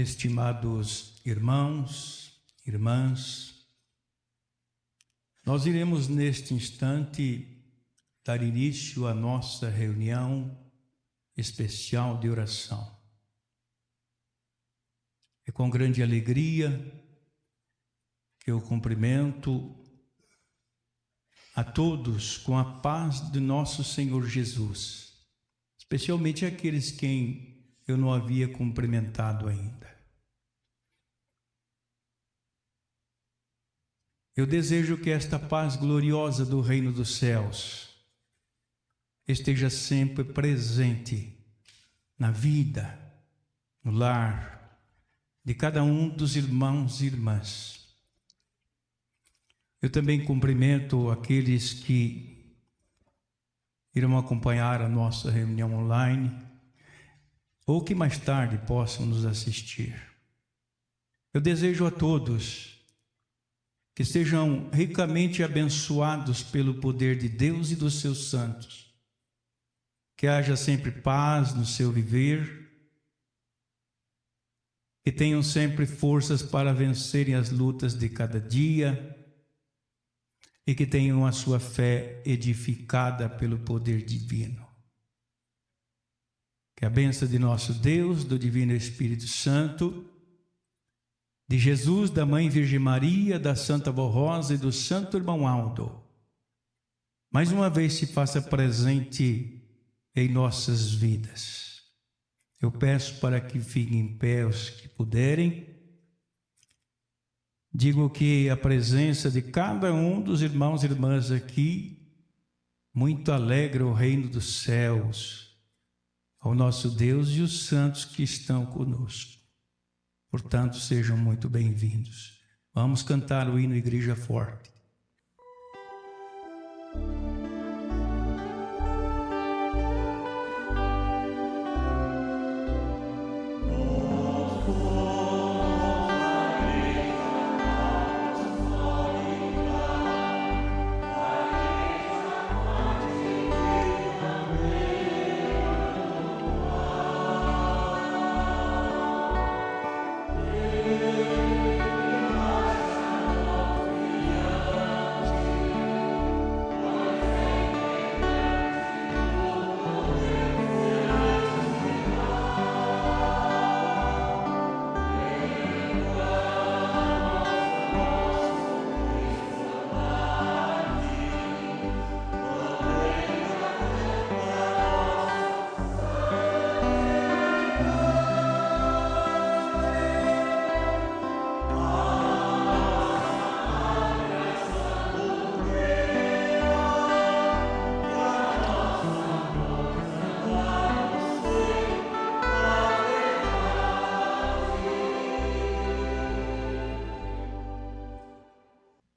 Estimados irmãos, irmãs, nós iremos neste instante dar início à nossa reunião especial de oração. É com grande alegria que eu cumprimento a todos com a paz de nosso Senhor Jesus, especialmente aqueles quem eu não havia cumprimentado ainda. Eu desejo que esta paz gloriosa do reino dos céus esteja sempre presente na vida, no lar de cada um dos irmãos e irmãs. Eu também cumprimento aqueles que irão acompanhar a nossa reunião online ou que mais tarde possam nos assistir. Eu desejo a todos que sejam ricamente abençoados pelo poder de Deus e dos seus santos, que haja sempre paz no seu viver, que tenham sempre forças para vencerem as lutas de cada dia e que tenham a sua fé edificada pelo poder divino. Que a bênção de nosso Deus, do Divino Espírito Santo, de Jesus, da Mãe Virgem Maria, da Santa Vó Rosa e do Santo Irmão Aldo, mais uma vez se faça presente em nossas vidas. Eu peço para que fiquem em pé os que puderem. Digo que a presença de cada um dos irmãos e irmãs aqui muito alegra o reino dos céus, ao nosso Deus e os santos que estão conosco. Portanto, sejam muito bem-vindos. Vamos cantar o hino Igreja Forte.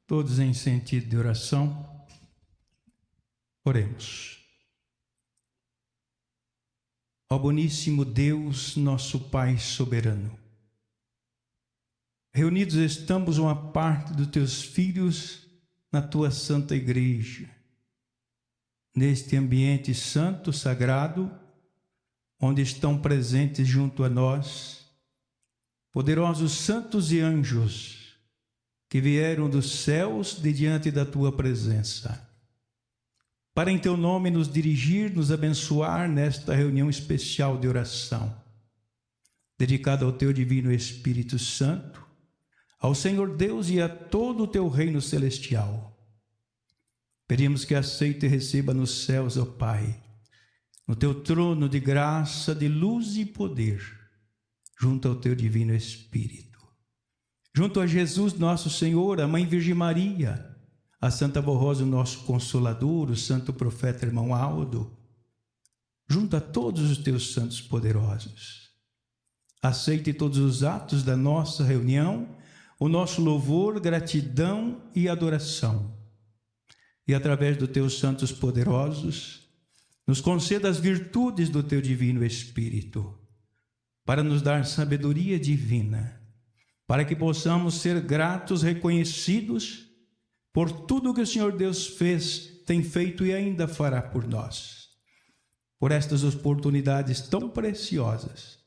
Todos em sentido de oração, oremos. Ó boníssimo Deus, nosso Pai soberano, reunidos estamos uma parte dos teus filhos na tua santa igreja, neste ambiente santo, sagrado, onde estão presentes junto a nós poderosos santos e anjos, que vieram dos céus de diante da tua presença, para em teu nome nos dirigir, nos abençoar nesta reunião especial de oração, dedicada ao teu divino Espírito Santo, ao Senhor Deus e a todo o teu reino celestial. Pedimos que aceite e receba nos céus, ó Pai, no teu trono de graça, de luz e poder, junto ao teu divino Espírito. Junto a Jesus, nosso Senhor, a Mãe Virgem Maria, a Santa Vó Rosa, o nosso Consolador, o Santo Profeta Irmão Aldo, junto a todos os teus santos poderosos. Aceite todos os atos da nossa reunião, o nosso louvor, gratidão e adoração. E através dos teus santos poderosos, nos conceda as virtudes do teu divino Espírito, para nos dar sabedoria divina, para que possamos ser gratos, reconhecidos por tudo que o Senhor Deus fez, tem feito e ainda fará por nós. Por estas oportunidades tão preciosas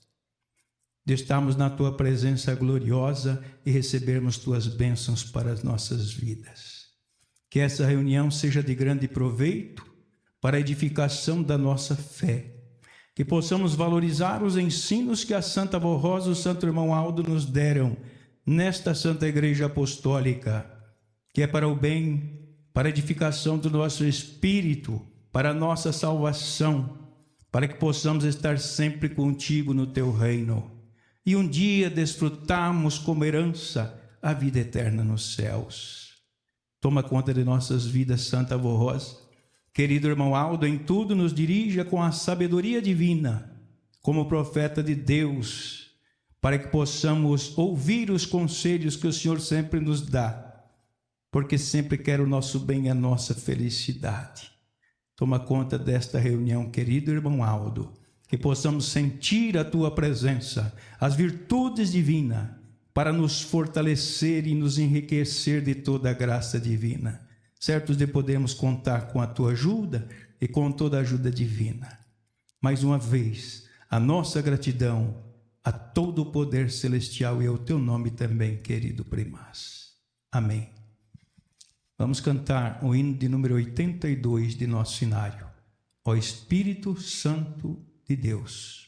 de estarmos na Tua presença gloriosa e recebermos Tuas bênçãos para as nossas vidas. Que essa reunião seja de grande proveito para a edificação da nossa fé. Que possamos valorizar os ensinos que a Santa Avó Rosa e o Santo Irmão Aldo nos deram nesta Santa Igreja Apostólica, que é para o bem, para a edificação do nosso espírito, para a nossa salvação, para que possamos estar sempre contigo no teu reino e um dia desfrutarmos como herança a vida eterna nos céus. Toma conta de nossas vidas, Santa Avó Rosa. Querido irmão Aldo, em tudo nos dirija com a sabedoria divina, como profeta de Deus, para que possamos ouvir os conselhos que o Senhor sempre nos dá, porque sempre quer o nosso bem e a nossa felicidade. Toma conta desta reunião, querido irmão Aldo, que possamos sentir a Tua presença, as virtudes divinas, para nos fortalecer e nos enriquecer de toda a graça divina, certos de podermos contar com a Tua ajuda e com toda a ajuda divina. Mais uma vez, a nossa gratidão a todo o poder celestial e ao Teu nome também, querido primaz. Amém. Vamos cantar o hino de número 82 de nosso cenário. Ó Espírito Santo de Deus.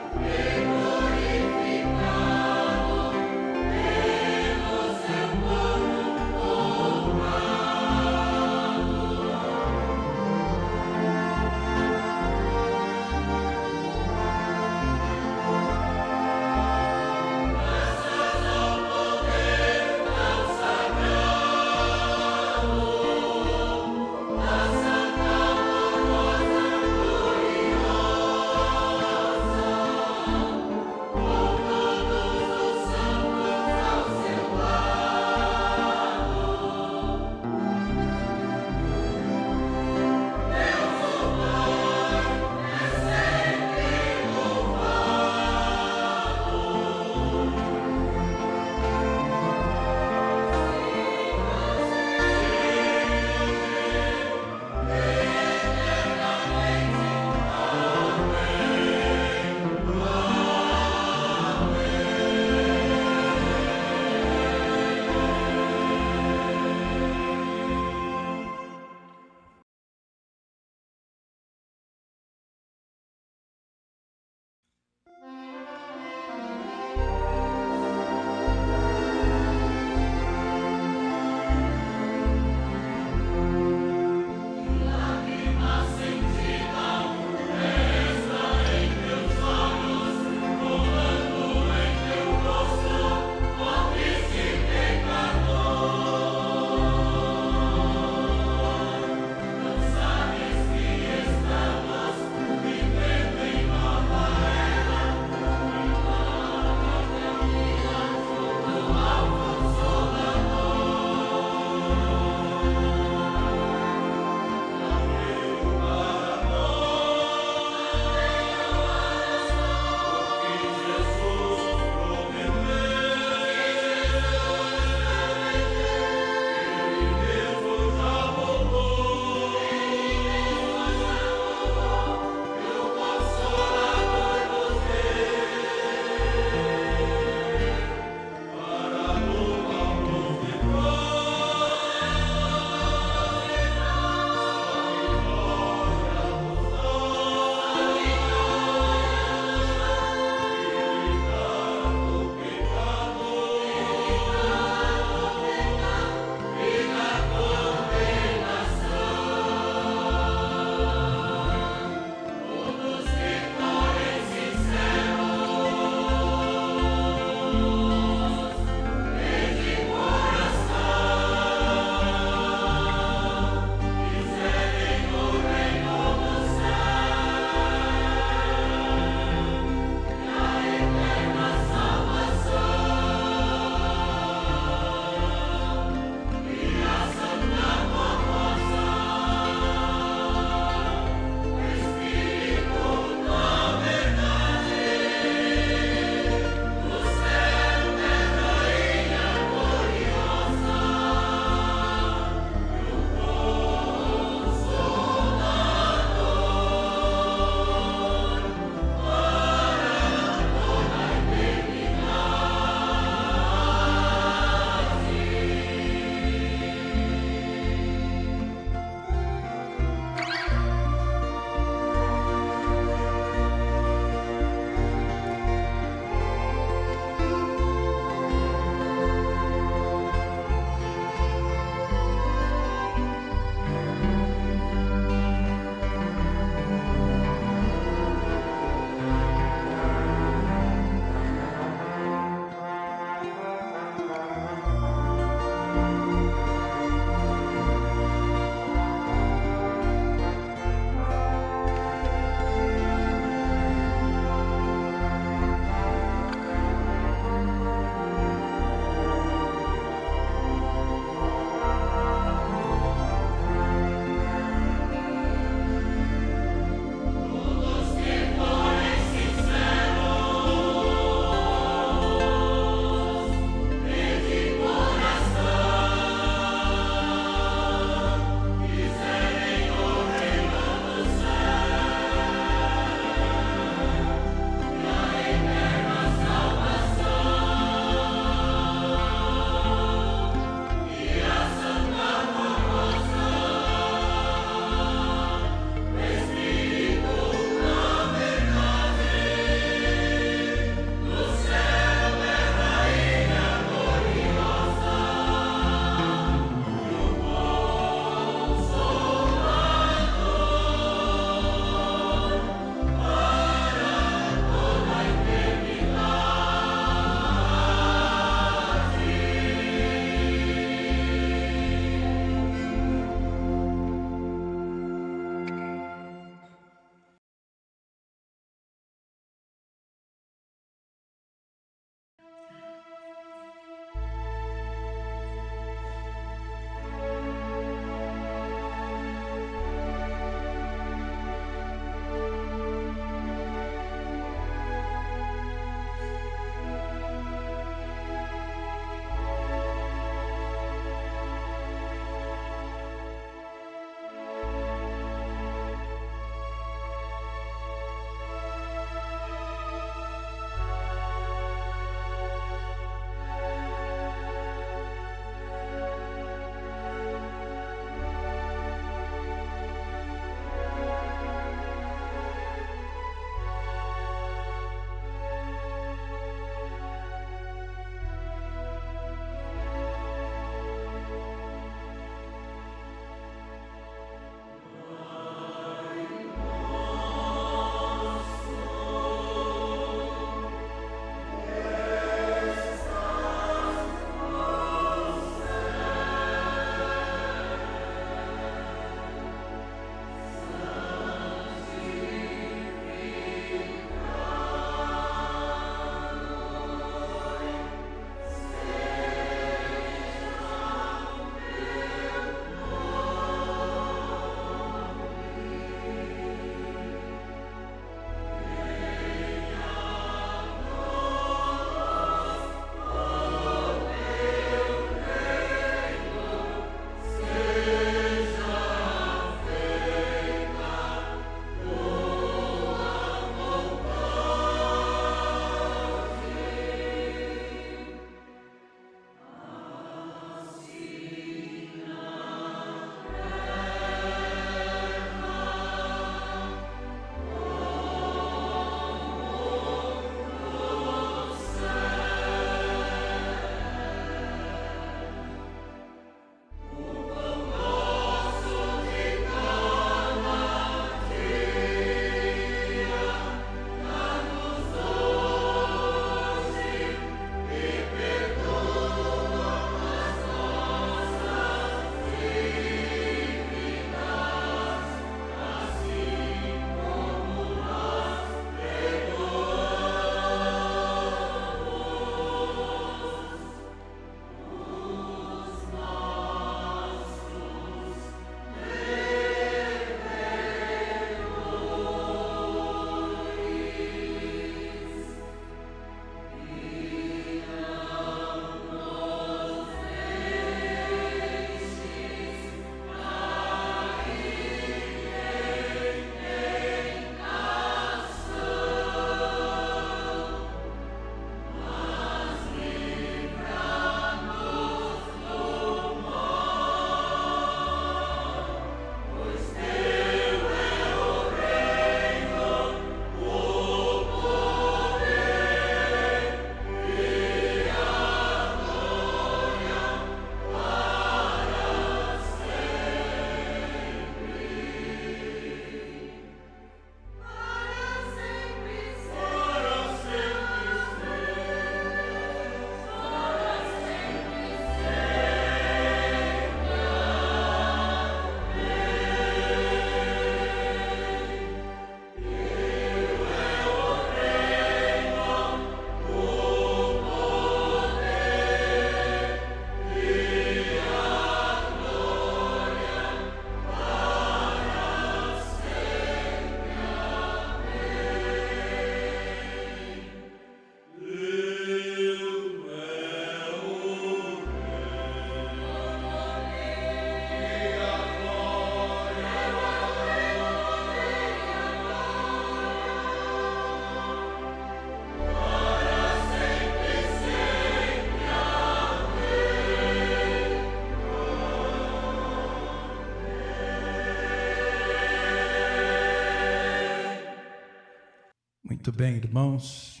Muito bem, irmãos.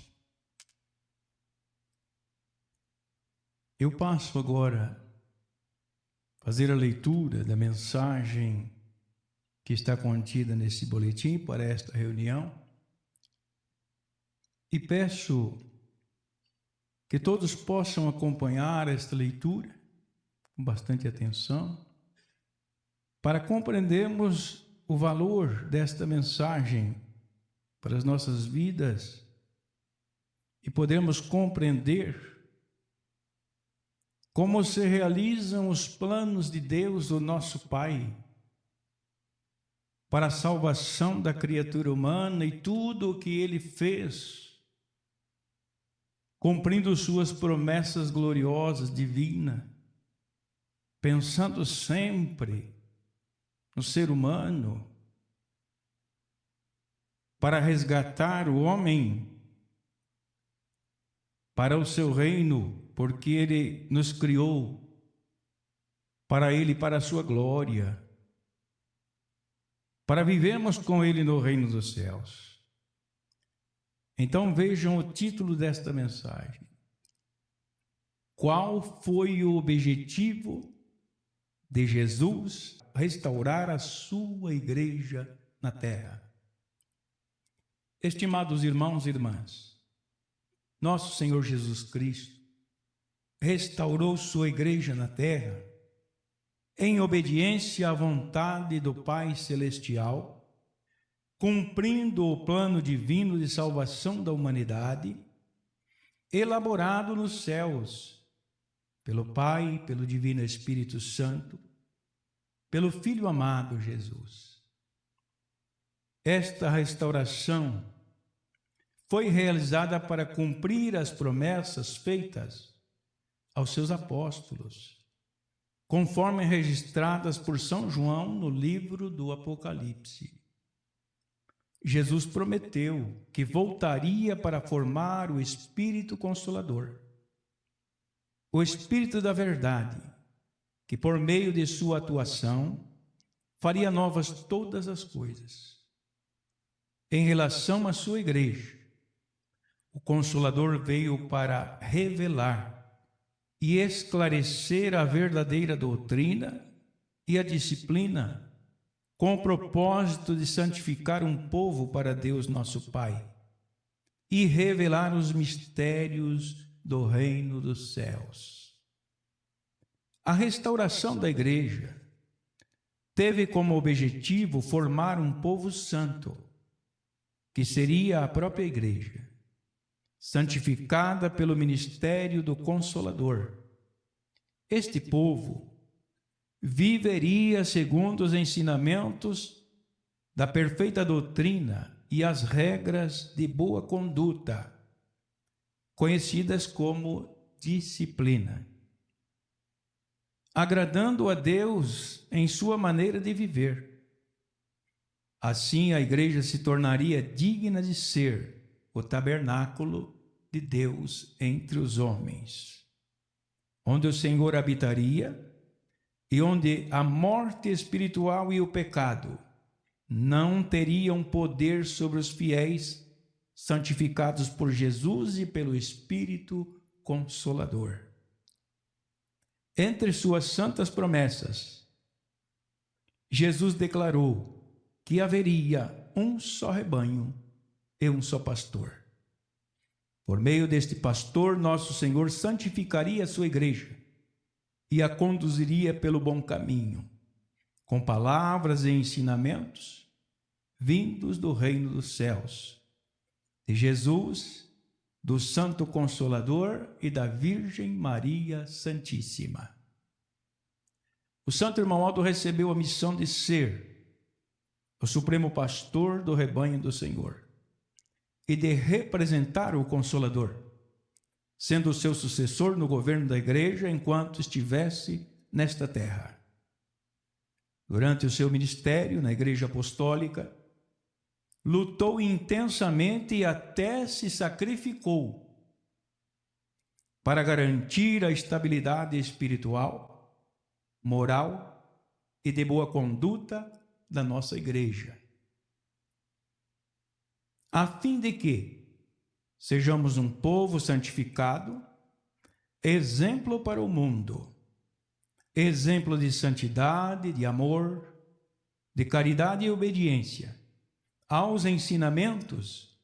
Eu passo agora a fazer a leitura da mensagem que está contida nesse boletim para esta reunião e peço que todos possam acompanhar esta leitura com bastante atenção para compreendermos o valor desta mensagem para as nossas vidas e podermos compreender como se realizam os planos de Deus, o nosso Pai, para a salvação da criatura humana e tudo o que Ele fez, cumprindo suas promessas gloriosas, divinas, pensando sempre no ser humano, para resgatar o homem para o seu reino, porque Ele nos criou para Ele, para a sua glória, para vivermos com Ele no reino dos céus. Então vejam o título desta mensagem. Qual foi o objetivo de Jesus restaurar a sua igreja na terra? Estimados irmãos e irmãs, nosso Senhor Jesus Cristo restaurou sua igreja na terra em obediência à vontade do Pai Celestial, cumprindo o plano divino de salvação da humanidade, elaborado nos céus, pelo Pai, pelo Divino Espírito Santo, pelo Filho amado Jesus. Esta restauração foi realizada para cumprir as promessas feitas aos seus apóstolos, conforme registradas por São João no livro do Apocalipse. Jesus prometeu que voltaria para formar o Espírito Consolador, o Espírito da Verdade, que por meio de sua atuação faria novas todas as coisas. Em relação à sua igreja, o Consolador veio para revelar e esclarecer a verdadeira doutrina e a disciplina, com o propósito de santificar um povo para Deus nosso Pai e revelar os mistérios do reino dos céus. A restauração da igreja teve como objetivo formar um povo santo, que seria a própria igreja, santificada pelo ministério do Consolador. Este povo viveria segundo os ensinamentos da perfeita doutrina e as regras de boa conduta, conhecidas como disciplina, agradando a Deus em sua maneira de viver. Assim, a igreja se tornaria digna de ser o tabernáculo de Deus entre os homens, onde o Senhor habitaria e onde a morte espiritual e o pecado não teriam poder sobre os fiéis santificados por Jesus e pelo Espírito Consolador. Entre suas santas promessas, Jesus declarou que haveria um só rebanho e um só pastor. Por meio deste pastor, nosso Senhor santificaria a sua igreja e a conduziria pelo bom caminho, com palavras e ensinamentos vindos do reino dos céus, de Jesus, do Santo Consolador e da Virgem Maria Santíssima. O Santo Irmão Aldo recebeu a missão de ser o supremo pastor do rebanho do Senhor e de representar o Consolador, sendo o seu sucessor no governo da igreja enquanto estivesse nesta terra. Durante o seu ministério na Igreja Apostólica, lutou intensamente e até se sacrificou para garantir a estabilidade espiritual, moral e de boa conduta da nossa igreja. a fim de que sejamos um povo santificado, exemplo para o mundo, exemplo de santidade, de amor, de caridade e obediência aos ensinamentos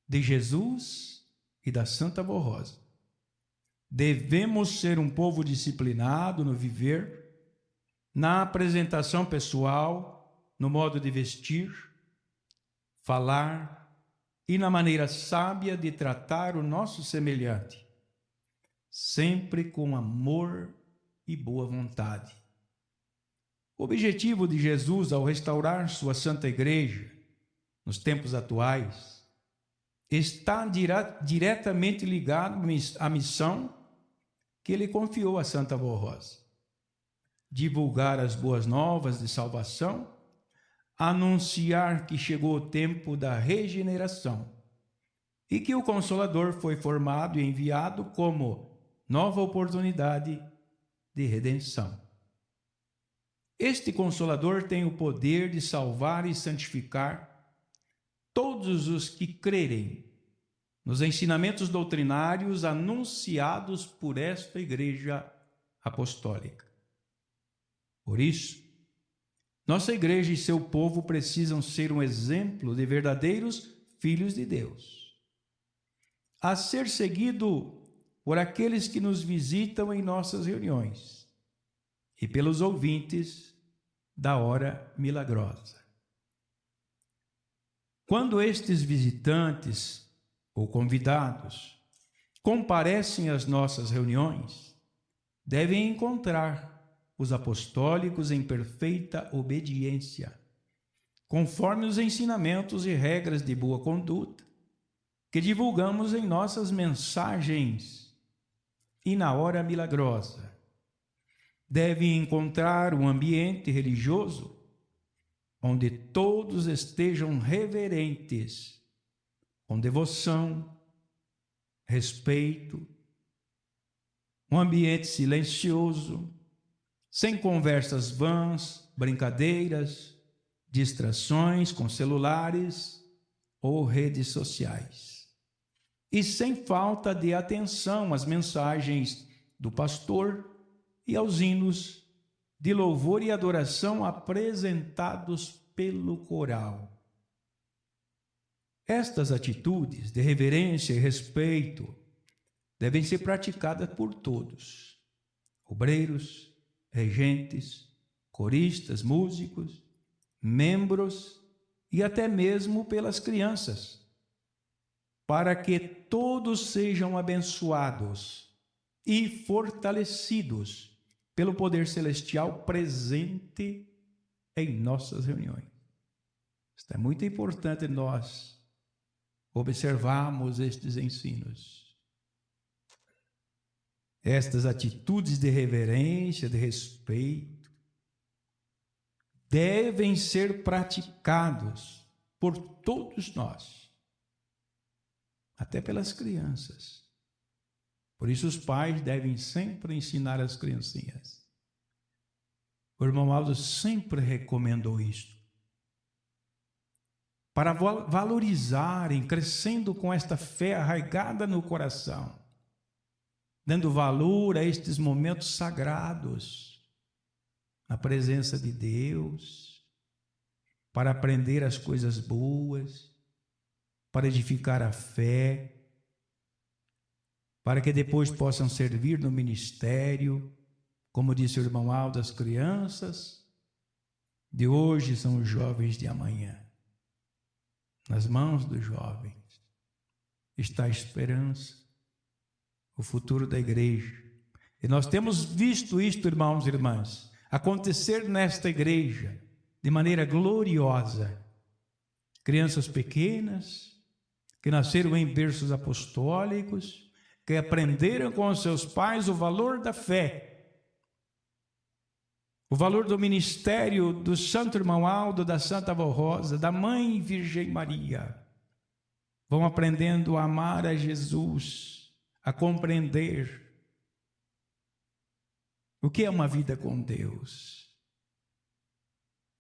de Jesus e da Santa Rosa. Devemos ser um povo disciplinado no viver, na apresentação pessoal, no modo de vestir, falar e na maneira sábia de tratar o nosso semelhante, sempre com amor e boa vontade. O objetivo de Jesus ao restaurar sua Santa Igreja nos tempos atuais está diretamente ligado à missão que ele confiou a Santa Rosa: divulgar as boas novas de salvação, anunciar que chegou o tempo da regeneração e que o Consolador foi formado e enviado como nova oportunidade de redenção. Este Consolador tem o poder de salvar e santificar todos os que crerem nos ensinamentos doutrinários anunciados por esta Igreja Apostólica. Por isso, nossa Igreja e seu povo precisam ser um exemplo de verdadeiros filhos de Deus, a ser seguido por aqueles que nos visitam em nossas reuniões e pelos ouvintes da hora milagrosa. Quando estes visitantes ou convidados comparecem às nossas reuniões, devem encontrar os apostólicos em perfeita obediência, conforme os ensinamentos e regras de boa conduta que divulgamos em nossas mensagens e na hora milagrosa. Devem encontrar um ambiente religioso onde todos estejam reverentes, com devoção, respeito, um ambiente silencioso, sem conversas vãs, brincadeiras, distrações com celulares ou redes sociais, e sem falta de atenção às mensagens do pastor e aos hinos de louvor e adoração apresentados pelo coral. Estas atitudes de reverência e respeito devem ser praticadas por todos: obreiros, regentes, coristas, músicos, membros e até mesmo pelas crianças, para que todos sejam abençoados e fortalecidos pelo poder celestial presente em nossas reuniões. Isto é muito importante nós observarmos estes ensinos. Estas atitudes de reverência, de respeito, devem ser praticados por todos nós, até pelas crianças. Por isso os pais devem sempre ensinar as criancinhas. O irmão Aldo sempre recomendou isto, para valorizarem, crescendo com esta fé arraigada no coração, dando valor a estes momentos sagrados, na presença de Deus, para aprender as coisas boas, para edificar a fé, para que depois possam servir no ministério. Como disse o irmão Aldo, as crianças de hoje são os jovens de amanhã. Nas mãos dos jovens está a esperança, o futuro da igreja. E nós temos visto isto, irmãos e irmãs, acontecer nesta igreja de maneira gloriosa. Crianças pequenas que nasceram em berços apostólicos, que aprenderam com os seus pais o valor da fé, o valor do ministério do Santo Irmão Aldo, da Santa Rosa, da Mãe Virgem Maria. Vão aprendendo a amar a Jesus, a compreender o que é uma vida com Deus.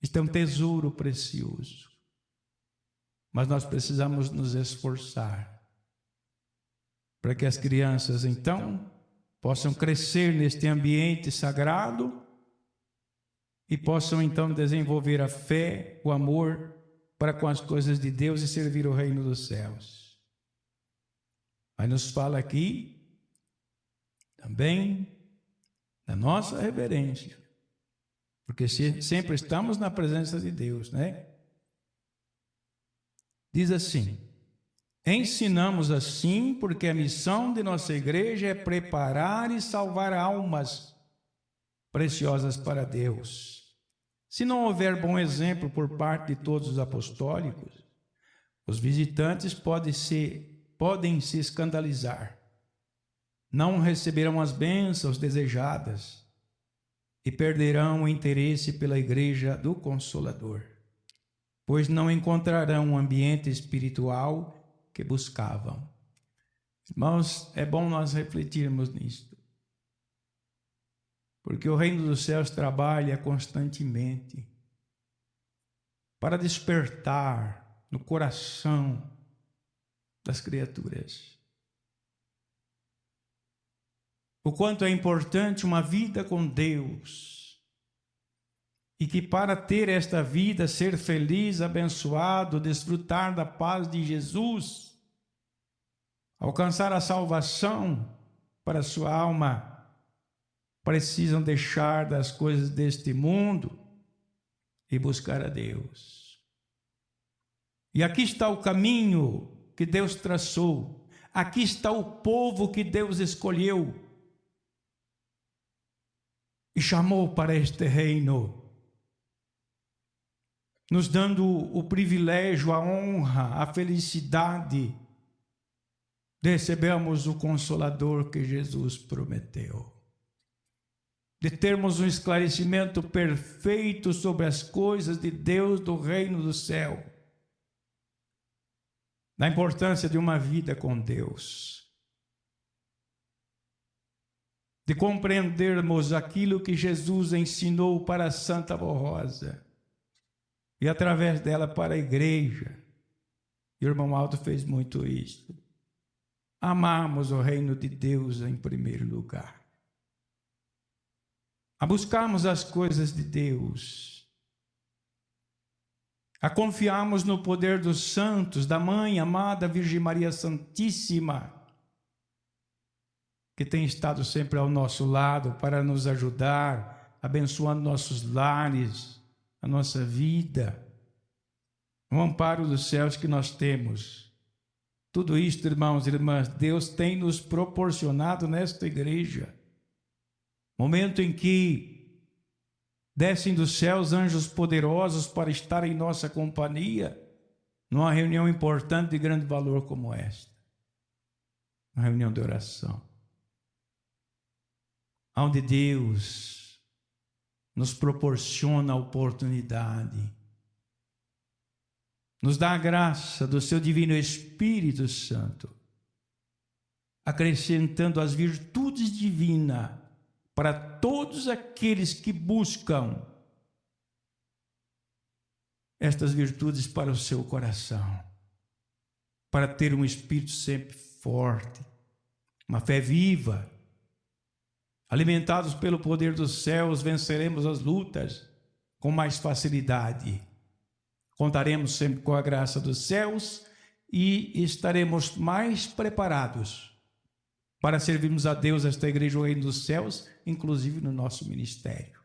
Isto é um tesouro precioso. mas nós precisamos nos esforçar para que as crianças, então, possam crescer neste ambiente sagrado e possam, então, desenvolver a fé, o amor para com as coisas de Deus e servir o reino dos céus. Mas nos fala aqui também da nossa reverência, porque sempre estamos na presença de Deus, né? Diz assim: ensinamos assim porque a missão de nossa igreja é preparar e salvar almas preciosas para Deus. Se não houver bom exemplo por parte de todos os apostólicos, os visitantes podem se escandalizar, não receberão as bênçãos desejadas e perderão o interesse pela igreja do Consolador, pois não encontrarão o ambiente espiritual que buscavam. Irmãos, é bom nós refletirmos nisto, porque o reino dos céus trabalha constantemente para despertar no coração das criaturas o quanto é importante uma vida com Deus, e que para ter esta vida, ser feliz, abençoado, desfrutar da paz de Jesus, alcançar a salvação para a sua alma, precisam deixar das coisas deste mundo e buscar a Deus. E aqui está o caminho que Deus traçou, aqui está o povo que Deus escolheu e chamou para este reino, nos dando o privilégio, a honra, a felicidade de recebermos o Consolador que Jesus prometeu, de termos um esclarecimento perfeito sobre as coisas de Deus, do reino do céu, da importância de uma vida com Deus, de compreendermos aquilo que Jesus ensinou para a Santa Rosa e através dela para a igreja. E o irmão Aldo fez muito isso. Amarmos o reino de Deus em primeiro lugar, a buscarmos as coisas de Deus, a confiarmos no poder dos santos, da Mãe amada Virgem Maria Santíssima, que tem estado sempre ao nosso lado para nos ajudar, abençoando nossos lares, a nossa vida, o amparo dos céus que nós temos. Tudo isto, irmãos e irmãs, Deus tem nos proporcionado nesta igreja. Momento em que descem dos céus anjos poderosos para estar em nossa companhia, numa reunião importante de grande valor como esta, uma reunião de oração, onde Deus nos proporciona a oportunidade, nos dá a graça do seu divino Espírito Santo, acrescentando as virtudes divinas para todos aqueles que buscam estas virtudes para o seu coração, para ter um espírito sempre forte, uma fé viva. Alimentados pelo poder dos céus, venceremos as lutas com mais facilidade. Contaremos sempre com a graça dos céus e estaremos mais preparados para servirmos a Deus, esta igreja, o reino dos céus, inclusive no nosso ministério.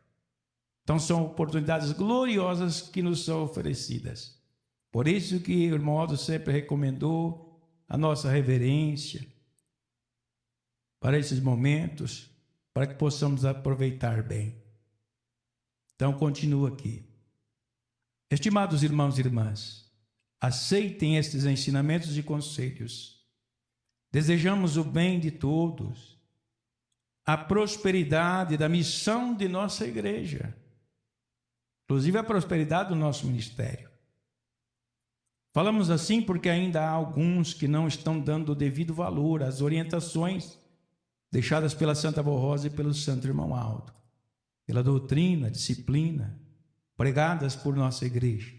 Então são oportunidades gloriosas que nos são oferecidas. Por isso que o irmão Aldo sempre recomendou a nossa reverência para esses momentos, para que possamos aproveitar bem. Então, continua aqui. Estimados irmãos e irmãs, aceitem estes ensinamentos e conselhos. Desejamos o bem de todos, a prosperidade da missão de nossa igreja, inclusive a prosperidade do nosso ministério. Falamos assim porque ainda há alguns que não estão dando o devido valor às orientações deixadas pela Santa Avó Rosa e pelo Santo Irmão Aldo, pela doutrina, disciplina, pregadas por nossa igreja.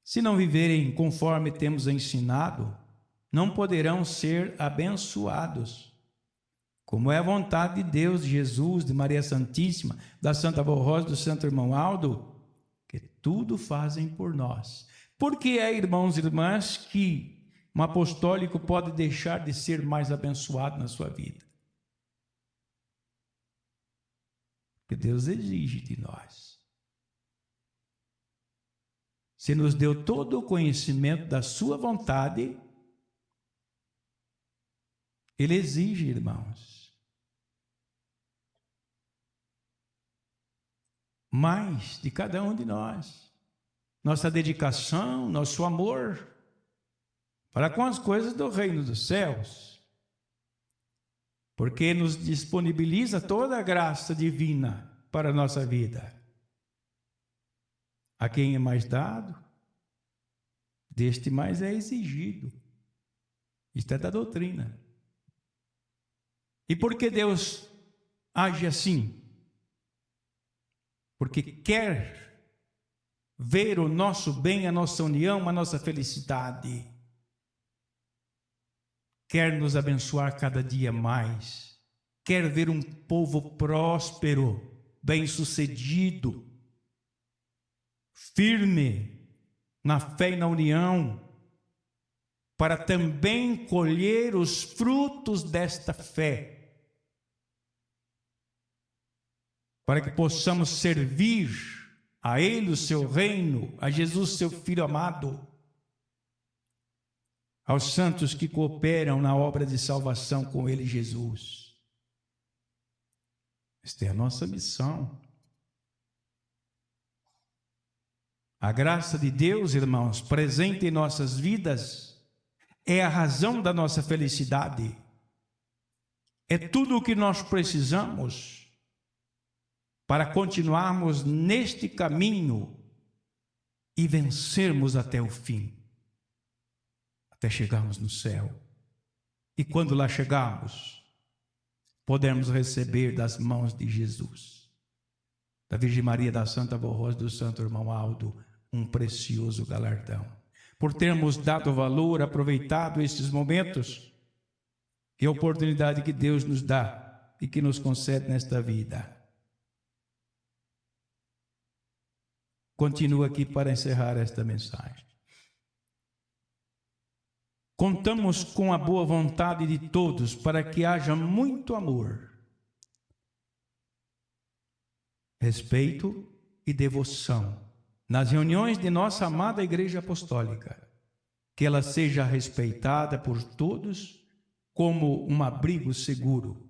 se não viverem conforme temos ensinado, não poderão ser abençoados. Como é a vontade de Deus, de Jesus, de Maria Santíssima, da Santa Avó Rosa, do Santo Irmão Aldo, que tudo fazem por nós. Por que é, irmãos e irmãs, que um apostólico pode deixar de ser mais abençoado na sua vida? Porque Deus exige de nós. Se nos deu todo o conhecimento da sua vontade, Ele exige, irmãos, mais de cada um de nós. Nossa dedicação, nosso amor para com as coisas do reino dos céus. Porque nos disponibiliza toda a graça divina para a nossa vida. A quem é mais dado, deste mais é exigido. Isto é da doutrina. E por que Deus age assim? Porque quer ver o nosso bem, a nossa união, a nossa felicidade. Quer nos abençoar cada dia mais. Quer ver um povo próspero, bem-sucedido, firme na fé e na união, para também colher os frutos desta fé. Para que possamos servir a Ele, o seu reino, a Jesus, seu Filho amado, aos santos que cooperam na obra de salvação com Ele, Jesus. Esta é a nossa missão. A graça de Deus, irmãos, presente em nossas vidas, é a razão da nossa felicidade. É tudo o que nós precisamos para continuarmos neste caminho e vencermos até o fim, até chegarmos no céu. E quando lá chegarmos, podemos receber das mãos de Jesus, da Virgem Maria, da Santa Avó Rosa, do Santo Irmão Aldo, um precioso galardão. Por termos dado valor, aproveitado estes momentos e a oportunidade que Deus nos dá e que nos concede nesta vida. Continuo aqui para encerrar esta mensagem. Contamos com a boa vontade de todos para que haja muito amor, respeito e devoção nas reuniões de nossa amada Igreja Apostólica, que ela seja respeitada por todos como um abrigo seguro,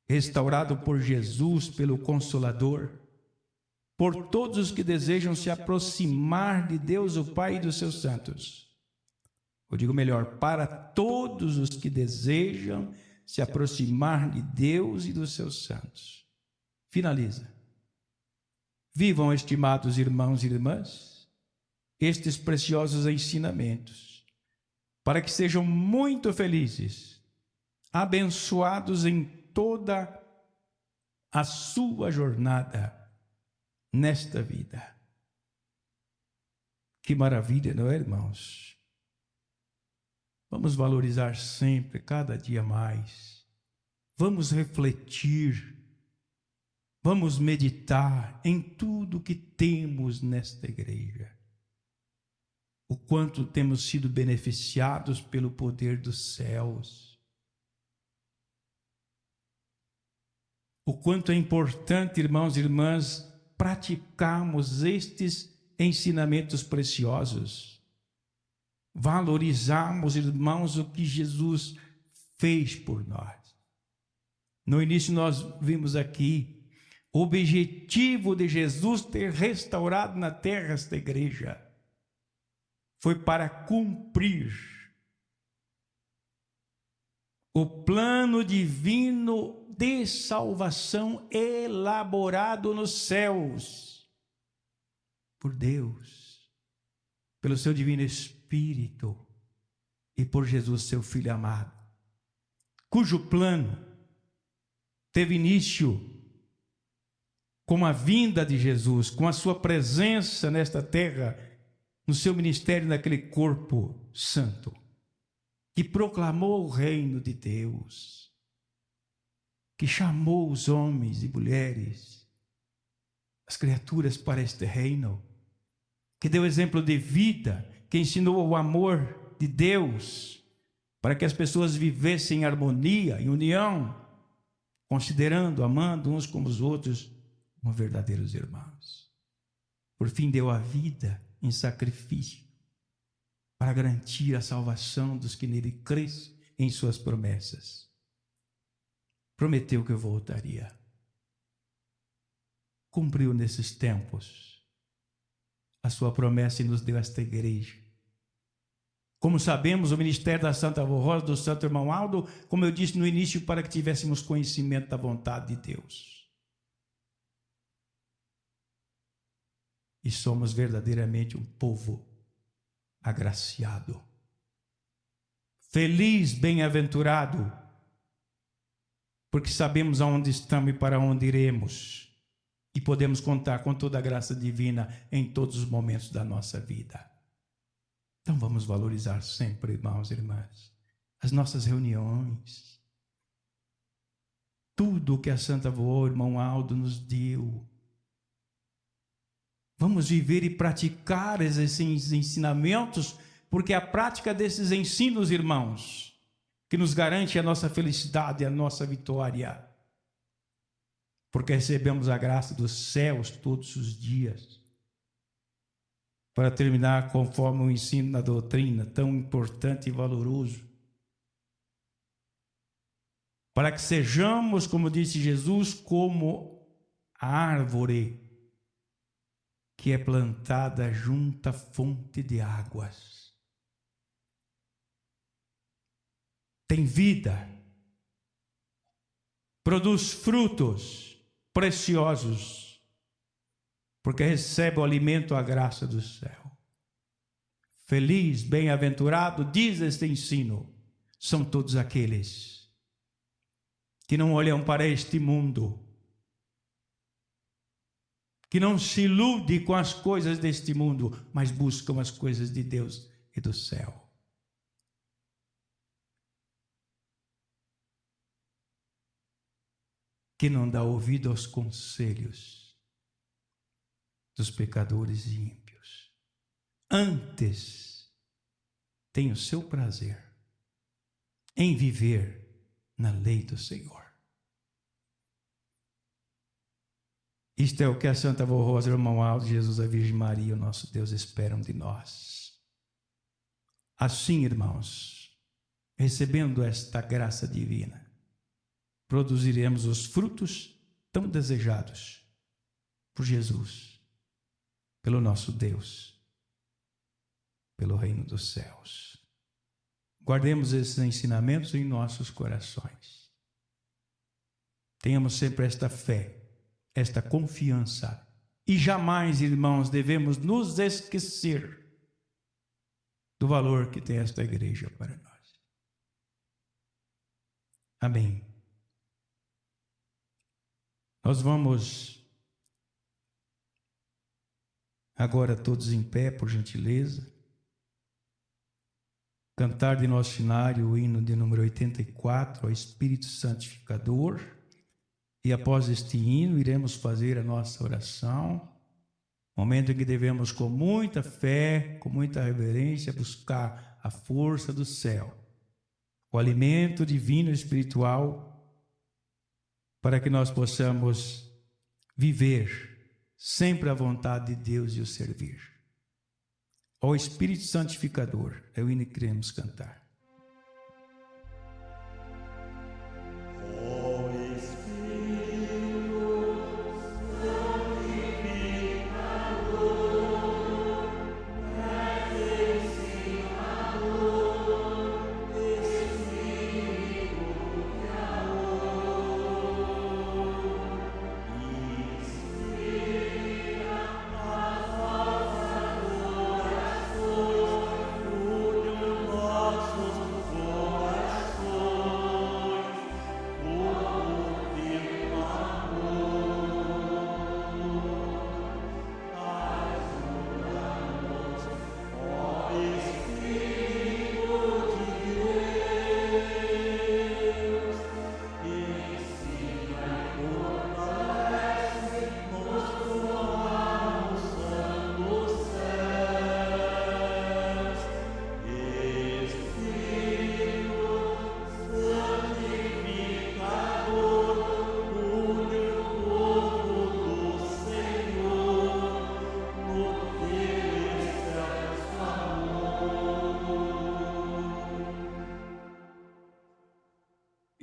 restaurado por Jesus, pelo Consolador, por todos os que desejam se aproximar de Deus, o Pai e dos seus santos. Eu digo melhor, para todos os que desejam se aproximar de Deus e dos seus santos. Finaliza. Vivam, estimados irmãos e irmãs, estes preciosos ensinamentos, para que sejam muito felizes, abençoados em toda a sua jornada nesta vida. Que maravilha, não é, irmãos? Vamos valorizar sempre, cada dia mais. Vamos refletir. Vamos meditar em tudo que temos nesta igreja. O quanto temos sido beneficiados pelo poder dos céus. O quanto é importante, irmãos e irmãs, praticarmos estes ensinamentos preciosos. Valorizarmos, irmãos, o que Jesus fez por nós. No início nós vimos aqui o objetivo de Jesus ter restaurado na terra esta igreja foi para cumprir o plano divino de salvação elaborado nos céus por Deus, pelo seu divino Espírito e por Jesus, seu Filho amado, cujo plano teve início com a vinda de Jesus, com a sua presença nesta terra, no seu ministério naquele corpo santo, que proclamou o reino de Deus, que chamou os homens e mulheres, as criaturas para este reino, que deu exemplo de vida, que ensinou o amor de Deus, para que as pessoas vivessem em harmonia, em união, considerando, amando uns como os outros, como verdadeiros irmãos. Por fim, deu a vida em sacrifício, para garantir a salvação dos que nele crescem em suas promessas. Prometeu que voltaria. Cumpriu nesses tempos a sua promessa e nos deu esta igreja. Como sabemos, o ministério da Santa Avó Rosa, do Santo Irmão Aldo, como eu disse no início, para que tivéssemos conhecimento da vontade de Deus. E somos verdadeiramente um povo agraciado. Feliz, bem-aventurado, porque sabemos aonde estamos e para onde iremos. E podemos contar com toda a graça divina em todos os momentos da nossa vida. Então vamos valorizar sempre, irmãos e irmãs, as nossas reuniões. Tudo o que a Santa Avó, irmão Aldo, nos deu. Vamos viver e praticar esses ensinamentos, porque a prática desses ensinos, irmãos, que nos garante a nossa felicidade e a nossa vitória. Porque recebemos a graça dos céus todos os dias. Para terminar, conforme o ensino da doutrina, tão importante e valoroso. Para que sejamos, como disse Jesus, como a árvore que é plantada junto à fonte de águas. Tem vida, produz frutos preciosos, porque recebe o alimento, a graça do céu. Feliz, bem-aventurado, diz este ensino, são todos aqueles que não olham para este mundo, que não se ilude com as coisas deste mundo, mas buscam as coisas de Deus e do céu. Que não dá ouvido aos conselhos dos pecadores e ímpios. Antes, tem o seu prazer em viver na lei do Senhor. Isto é o que a Santa Avó Rosa, o Irmão Aldo, Jesus, a Virgem Maria, o nosso Deus, esperam de nós. Assim, irmãos, recebendo esta graça divina, produziremos os frutos tão desejados por Jesus, pelo nosso Deus, pelo reino dos céus. Guardemos esses ensinamentos em nossos corações. Tenhamos sempre esta fé, esta confiança. E jamais, irmãos, devemos nos esquecer do valor que tem esta igreja para nós. Amém. Nós vamos agora todos em pé, por gentileza, cantar de nosso cenário o hino de número 84, ao Espírito Santificador. E após este hino, iremos fazer a nossa oração, momento em que devemos, com muita fé, com muita reverência, buscar a força do céu, o alimento divino e espiritual, para que nós possamos viver sempre a vontade de Deus e o servir. Ó Espírito Santificador, é o hino que queremos cantar. Nosso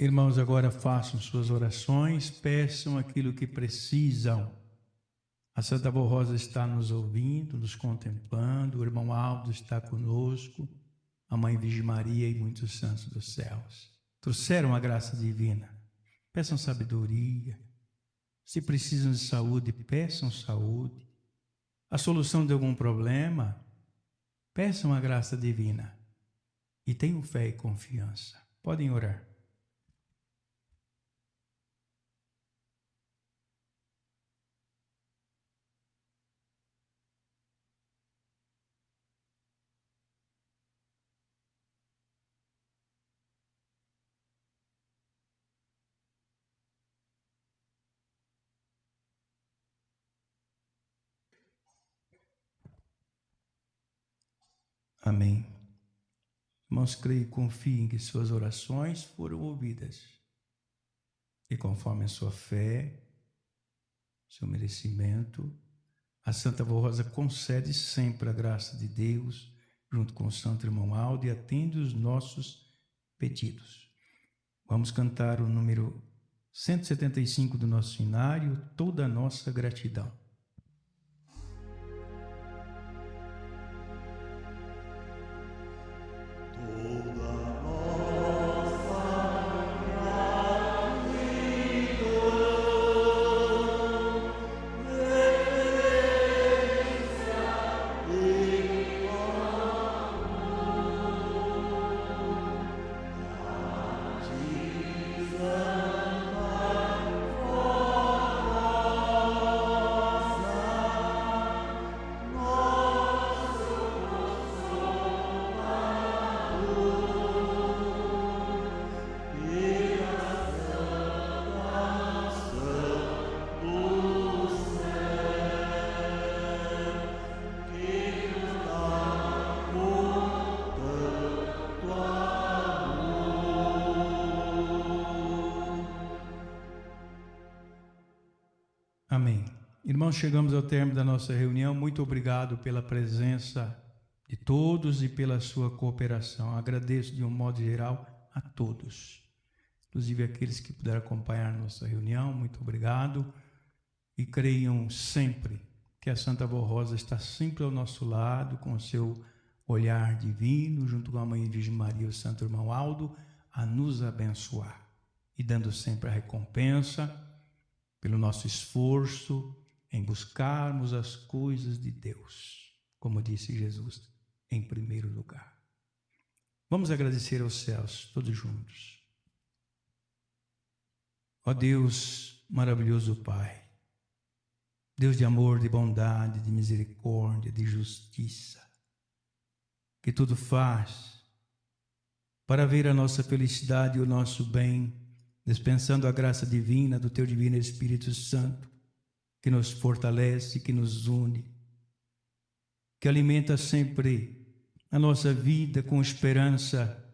Irmãos, agora façam suas orações, peçam aquilo que precisam. A Santa Avó Rosa está nos ouvindo, nos contemplando, o irmão Aldo está conosco, a Mãe Virgem Maria e muitos santos dos céus. Trouxeram a graça divina. Peçam sabedoria. Se precisam de saúde, peçam saúde. A solução de algum problema, peçam a graça divina. E tenham fé e confiança. Podem orar. Amém. Irmãos, creio e confiem que suas orações foram ouvidas. E conforme a sua fé, seu merecimento, a Santa Avó Rosa concede sempre a graça de Deus, junto com o Santo Irmão Aldo, e atende os nossos pedidos. Vamos cantar o número 175 do nosso inário, Toda a Nossa Gratidão. Amém. Irmãos, chegamos ao término da nossa reunião. Muito obrigado pela presença de todos e pela sua cooperação. Agradeço de um modo geral a todos, inclusive aqueles que puderam acompanhar nossa reunião. Muito obrigado. E creiam sempre que a Santa Avó Rosa está sempre ao nosso lado, com o seu olhar divino, junto com a Mãe Virgem Maria e o Santo Irmão Aldo, a nos abençoar e dando sempre a recompensa pelo nosso esforço em buscarmos as coisas de Deus, como disse Jesus, em primeiro lugar. Vamos agradecer aos céus, todos juntos. Ó Deus maravilhoso Pai, Deus de amor, de bondade, de misericórdia, de justiça, que tudo faz para ver a nossa felicidade e o nosso bem, dispensando a graça divina do Teu Divino Espírito Santo, que nos fortalece, que nos une, que alimenta sempre a nossa vida com esperança,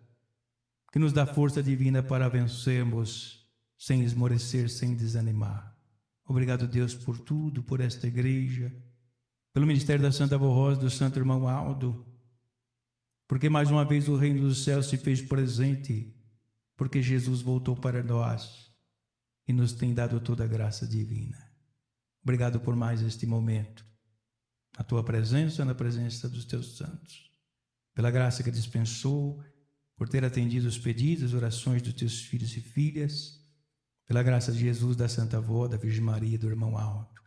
que nos dá força divina para vencermos, sem esmorecer, sem desanimar. Obrigado, Deus, por tudo, por esta igreja, pelo ministério da Santa Avó Rosa, do Santo Irmão Aldo, porque mais uma vez o reino dos céus se fez presente, porque Jesus voltou para nós e nos tem dado toda a graça divina. Obrigado por mais este momento, na Tua presença, na presença dos Teus santos, pela graça que dispensou, por ter atendido os pedidos, as orações dos Teus filhos e filhas, pela graça de Jesus, da Santa Avó, da Virgem Maria e do Irmão Aldo.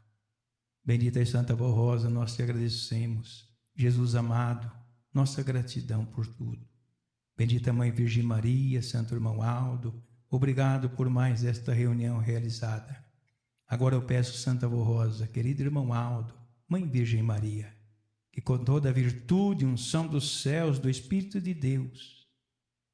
Bendita e Santa Avó Rosa, nós te agradecemos, Jesus amado, nossa gratidão por tudo. Bendita Mãe Virgem Maria, Santo Irmão Aldo, obrigado por mais esta reunião realizada. Agora eu peço, Santa Avó Rosa, querido Irmão Aldo, Mãe Virgem Maria, que com toda a virtude e unção dos céus, do Espírito de Deus,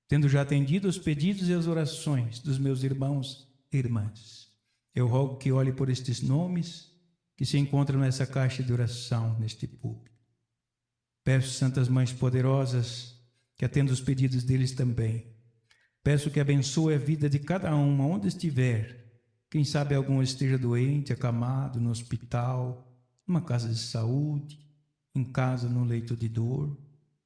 tendo já atendido os pedidos e as orações dos meus irmãos e irmãs, eu rogo que olhe por estes nomes que se encontram nessa caixa de oração, neste púlpito. Peço, Santas Mães poderosas, que atenda os pedidos deles também. Peço que abençoe a vida de cada um, onde estiver. Quem sabe algum esteja doente, acamado, no hospital, numa casa de saúde, em casa, no leito de dor,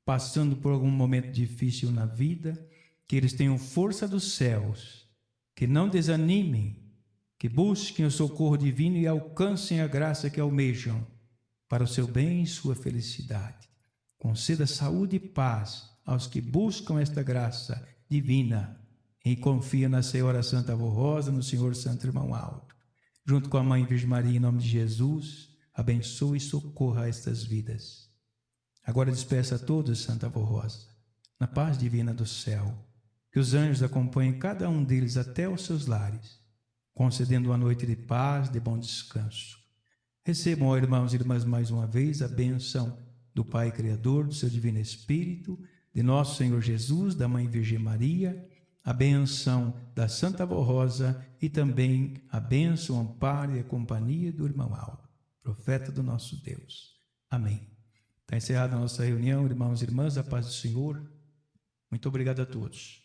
passando por algum momento difícil na vida, que eles tenham força dos céus que não desanimem, que busquem o socorro divino e alcancem a graça que almejam para o seu bem e sua felicidade. Conceda saúde e paz aos que buscam esta graça divina e confiam na Senhora Santa Avó Rosa, no Senhor Santo Irmão Alto. Junto com a Mãe Virgem Maria, em nome de Jesus, abençoe e socorra estas vidas. Agora despeça a todos, Santa Avó Rosa, na paz divina do céu. Que os anjos acompanhem cada um deles até os seus lares, concedendo uma noite de paz, de bom descanso. Recebam, ó irmãos e irmãs, mais uma vez a bênção do Pai Criador, do seu Divino Espírito, de nosso Senhor Jesus, da Mãe Virgem Maria, a bênção da Santa Avó Rosa e também a bênção, amparo e a companhia do irmão Álvaro, profeta do nosso Deus. Amém. Está encerrada a nossa reunião, irmãos e irmãs, a paz do Senhor. Muito obrigado a todos.